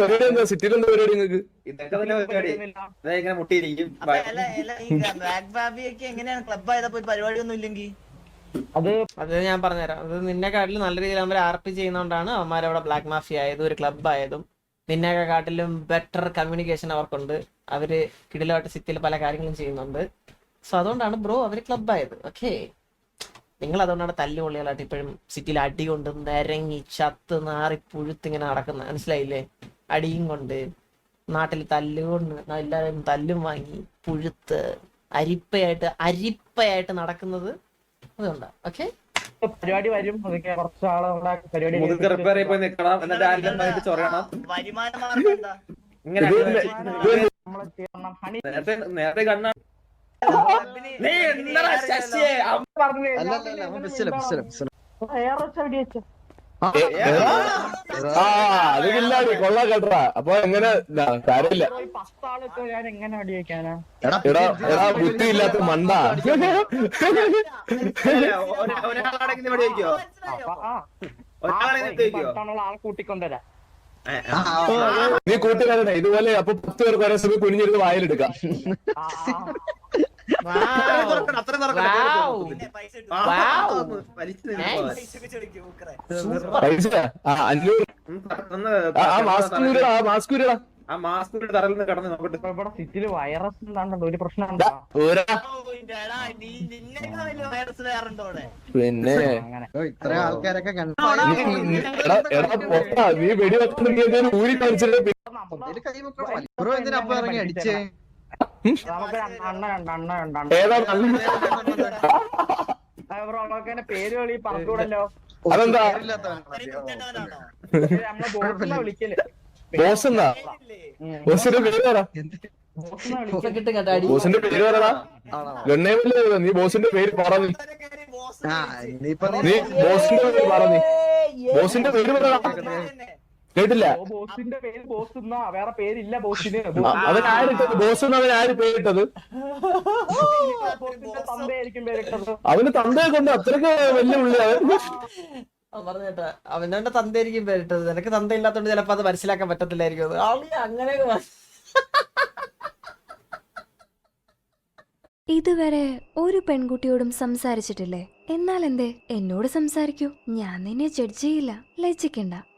പരിപാടി എന്താ സിറ്റിയിൽ എന്താ പരിപാടി നിങ്ങൾക്ക്? ഇതൊക്കെ തന്നെ പരിപാടി. ഇങ്ങനെ മുട്ടിയിരിക്കും. എങ്ങനെയാണ് ക്ലബ് ആയതപ്പോ പരിപാടിയൊന്നും ഇല്ലെങ്കിൽ അത് ഞാൻ പറഞ്ഞുതരാം. അത് നിന്നെക്കാട്ടിലും നല്ല രീതിയിൽ അവർ RP ചെയ്യുന്നതുകൊണ്ടാണ് അവന്മാരവിടെ ബ്ലാക്ക് മാഫിയ ആയതും ഒരു ക്ലബ് ആയതും. നിന്നെക്കാട്ടിലും ബെറ്റർ കമ്മ്യൂണിക്കേഷൻ അവർക്കുണ്ട്. അവര് കിടിലമായിട്ട് സിറ്റിയിൽ പല കാര്യങ്ങളും ചെയ്യുന്നുണ്ട്. സോ അതുകൊണ്ടാണ് ബ്രോ അവര് ക്ലബ് ആയത്. ഓക്കെ, നിങ്ങൾ അതുകൊണ്ടാണ് തല്ലുപൊള്ളികളായിട്ട് ഇപ്പോഴും സിറ്റിയിൽ അടി കൊണ്ട് നിരങ്ങി ചത്ത് നാറി പുഴുത്തിങ്ങനെ നടക്കുന്നത്. മനസ്സിലായില്ലേ? അടിയും കൊണ്ട് നാട്ടിൽ തല്ലുകൊണ്ട് എല്ലാവരും തല്ലും വാങ്ങി പുഴുത്ത് അരിപ്പയായിട്ട് നടക്കുന്നത് അതുകൊണ്ടാ. ഓക്കെ, പരിപാടി വരും. കുറച്ച് ആളുകളെ പരിപാടി പോയി നിക്കണം. എന്നിട്ട് ആരും ചൊറയണം. വരുമാന മാർഗം എന്താ? ഇങ്ങനെ നേരത്തെ കണ്ണാ അത് കില്ലാടി കൊള്ളാ കേട്ടാ. അപ്പൊ എങ്ങനെ കാര്യമില്ല. ഞാൻ എങ്ങനെ അടി വെക്കാനാ? എടാ ബുദ്ധി ഇല്ലാത്ത മണ്ട. ഒരാളാണെങ്കിൽ ഇവിടെ വയ്ക്കോ? ആളെ കൂട്ടിക്കൊണ്ടുവരാം. നീ കൂട്ടുകാരനെ ഇതുപോലെ അപ്പൊ 10 പേർക്ക് ഒരേ സമയം കുനിഞ്ഞിരുന്ന് വായിലെടുക്കാം. പൈസ 500. ആ മാസ്ക് തറയിൽ നിന്ന് കടന്ന് നോക്കട്ടെ. ഇവിടെ സിറ്റിയില് വൈറസ് എന്താണ്ടോ ഒരു പ്രശ്നം പിന്നെ ഇത്ര ആൾക്കാരൊക്കെ നീ വെടിവെക്കുന്ന ഊരി കാണിച്ചിട്ട് ബ്രോ എന്തിനാ ഇറങ്ങി അടിച്ചേ? ഏതാ പേര് കളി പറഞ്ഞൂടല്ലോ. അതെന്താ നമ്മളെ ബോസിനെ വിളിക്കല്. ബോസ് എന്നാ? ബോസിന്റെ പേര് പറ. ബോസിന്റെ പേര് പറടാ. ഗണ്ണേമില്ലേ നീ ബോസിന്റെ പേര് പറ. നീ ബോസിന്റെ പേര് പറ. നീ ബോസിന്റെ പേര് പറ. കേട്ടില്ല? ബോസിന്റെ പേര് ബോസ് എന്നാ, വേറെ പേരില്ല ബോസിന്. അവനാരിട്ടത്? ബോസ് എന്ന് അവൻ ആര് പേരിട്ടത്? തന്തയായിരിക്കും പേരിട്ടത്. അവന് തന്തയെ കൊണ്ട് അത്രക്ക് വലിയ ഉള്ളി. പറഞ്ഞേട്ടാ, അവനവന്റെ തന്തയായിരിക്കും പേരിട്ടത്. നിനക്ക് തന്തയില്ലാത്തോണ്ട് ചിലപ്പോ അത് മനസ്സിലാക്കാൻ പറ്റത്തില്ലായിരിക്കും. അങ്ങനെ ഇതുവരെ ഒരു പെൺകുട്ടിയോടും സംസാരിച്ചിട്ടില്ലേ? എന്നാൽ എന്തേ എന്നോട് സംസാരിക്കൂ. ഞാൻ നിന്നെ ജഡ്ജ് ചെയ്യില്ല, ലജ്ജിക്കണ്ട.